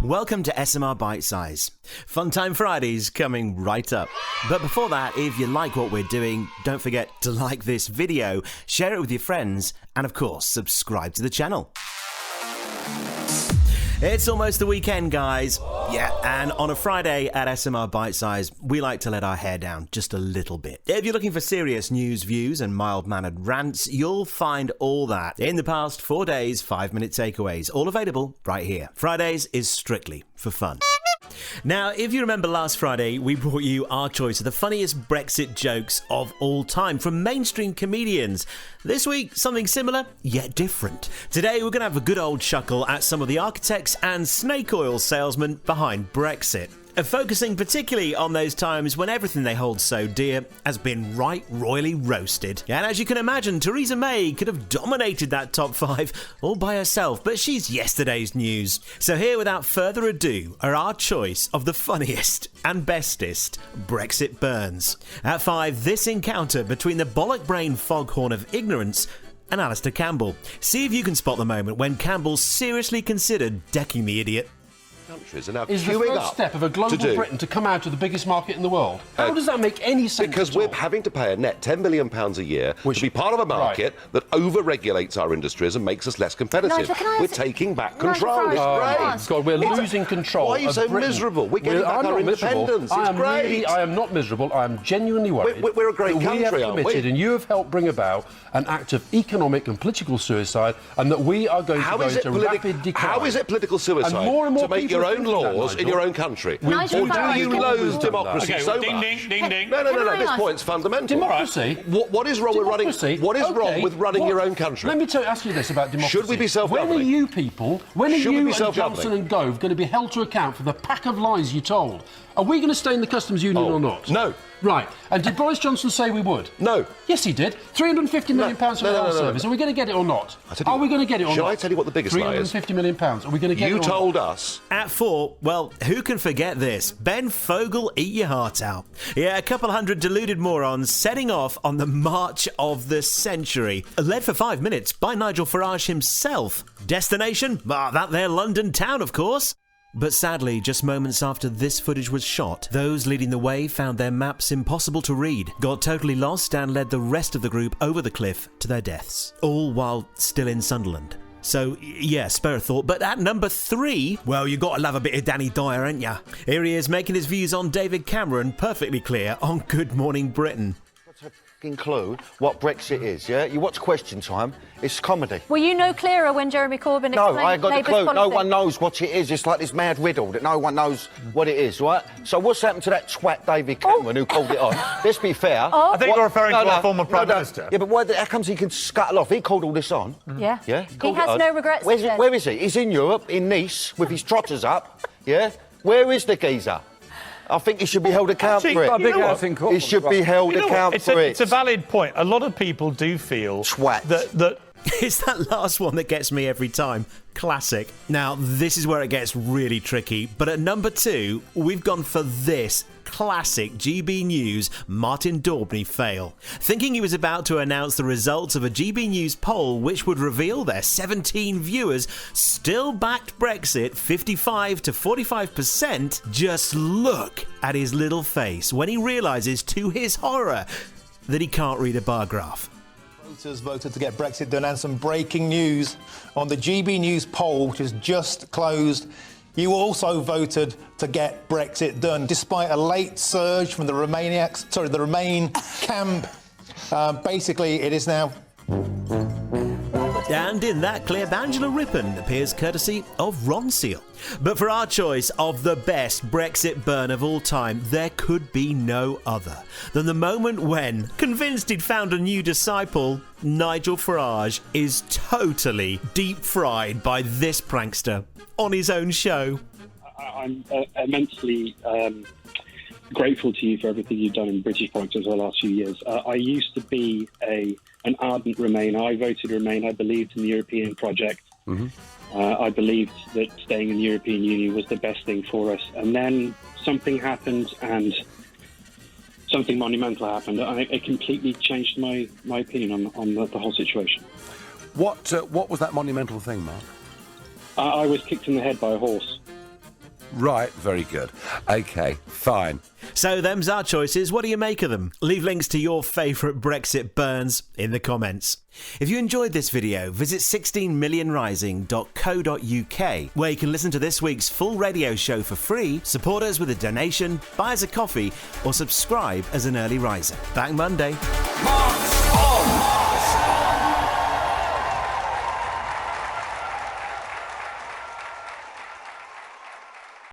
Welcome to SMR Bitesize. Fun Time Fridays coming right up. But before that, if you like what we're doing, don't forget to like this video, share it with your friends, and of course, subscribe to the channel. It's almost the weekend, guys. Yeah, and on a Friday at SMR Bitesize, we like to let our hair down just a little bit. If you're looking for serious news, views, and mild-mannered rants, you'll find all that in the past 4 days, 5-minute takeaways, all available right here. Fridays is strictly for fun. Now, if you remember last Friday, we brought you our choice of the funniest Brexit jokes of all time from mainstream comedians. This week, something similar, yet different. Today, we're going to have a good old chuckle at some of the architects and snake oil salesmen behind Brexit. Focusing particularly on those times when everything they hold so dear has been right royally roasted. And as you can imagine, Theresa May could have dominated that top 5 all by herself, but she's yesterday's news. So here, without further ado, are our choice of the funniest and bestest Brexit burns. At 5, this encounter between the bollock brain foghorn of ignorance and Alistair Campbell. See if you can spot the moment when Campbell seriously considered decking the idiot. Countries are now is the first step of a global Britain to come out of the biggest market in the world. How does that make any sense? Because we're having to pay a net £10 million a year to be part of a market that over-regulates our industries and makes us less competitive. We're taking back control. It's great. God, we're losing control. Why are you so miserable? We're getting back our independence. It's great. I am not miserable. I am genuinely worried. We're a great country, aren't we? And you have helped bring about an act of economic and political suicide, and that we are going to go into rapid decline. How is it political suicide to make your own laws in your own country? Or do you loathe democracy so much? Ding, ding. No. This point's fundamental. Democracy? What is wrong with running? What is wrong with running your own country? Let me ask you this about democracy. Should we be self-governing? When are you people, and Johnson and Gove going to be held to account for the pack of lies you told? Are we going to stay in the customs union or not? No. Right. And did Boris Johnson say we would? No. Yes, he did. £350 million for the health service. Are we going to get it or not? Are we going to get it or not? Shall I tell you what the biggest lie is? £350 million. Are we going to get it or not? You told us. At 4, well, who can forget this? Ben Fogle, eat your heart out. Yeah, a couple hundred deluded morons setting off on the march of the century. Led for 5 minutes by Nigel Farage himself. Destination? That there London town, of course. But sadly, just moments after this footage was shot, those leading the way found their maps impossible to read, got totally lost and led the rest of the group over the cliff to their deaths. All while still in Sunderland. So, yeah, spare a thought. But at number 3, well, you got to love a bit of Danny Dyer, ain't ya? Here he is making his views on David Cameron perfectly clear on Good Morning Britain. Clue what Brexit is, yeah? You watch Question Time, it's comedy. Were you no clearer when Jeremy Corbyn explained No, I got Labour's the clue. policy? No one knows what it is. It's like this mad riddle that no one knows what it is, right? So what's happened to that twat David Cameron who called it on? Let's be fair. I think you're referring to our former Prime Minister. Yeah, but how comes he can scuttle off? He called all this on. Yeah. Yeah? He has no regrets. Where is he? He's in Europe, in Nice, with his trotters up, yeah? Where is the geezer? I think he should be held accountable for it. He should be held accountable for it. It's a valid point. A lot of people do feel that it's that last one that gets me every time. Classic. Now, this is where it gets really tricky. But at number 2, we've gone for this classic GB News Martin Daubney fail. Thinking he was about to announce the results of a GB News poll which would reveal their 17 viewers still backed Brexit 55 to 45%, just look at his little face when he realises, to his horror, that he can't read a bar graph. Voters voted to get Brexit done, and some breaking news on the GB News poll, which has just closed. You also voted to get Brexit done, despite a late surge from the Remain camp. Basically, it is now. And in that clip, Angela Rippon appears courtesy of Ron Seal. But for our choice of the best Brexit burn of all time, there could be no other than the moment when, convinced he'd found a new disciple, Nigel Farage is totally deep-fried by this prankster on his own show. I'm immensely grateful to you for everything you've done in British politics over the last few years. I used to be an ardent Remainer. I voted Remain. I believed in the European project. Mm-hmm. I believed that staying in the European Union was the best thing for us. And then something happened, and something monumental happened. It completely changed my opinion on the whole situation. What was that monumental thing, Mark? I was kicked in the head by a horse. Right, very good. OK, fine. So them's our choices. What do you make of them? Leave links to your favourite Brexit burns in the comments. If you enjoyed this video, visit 16millionrising.co.uk, where you can listen to this week's full radio show for free, support us with a donation, buy us a coffee, or subscribe as an early riser. Back Monday.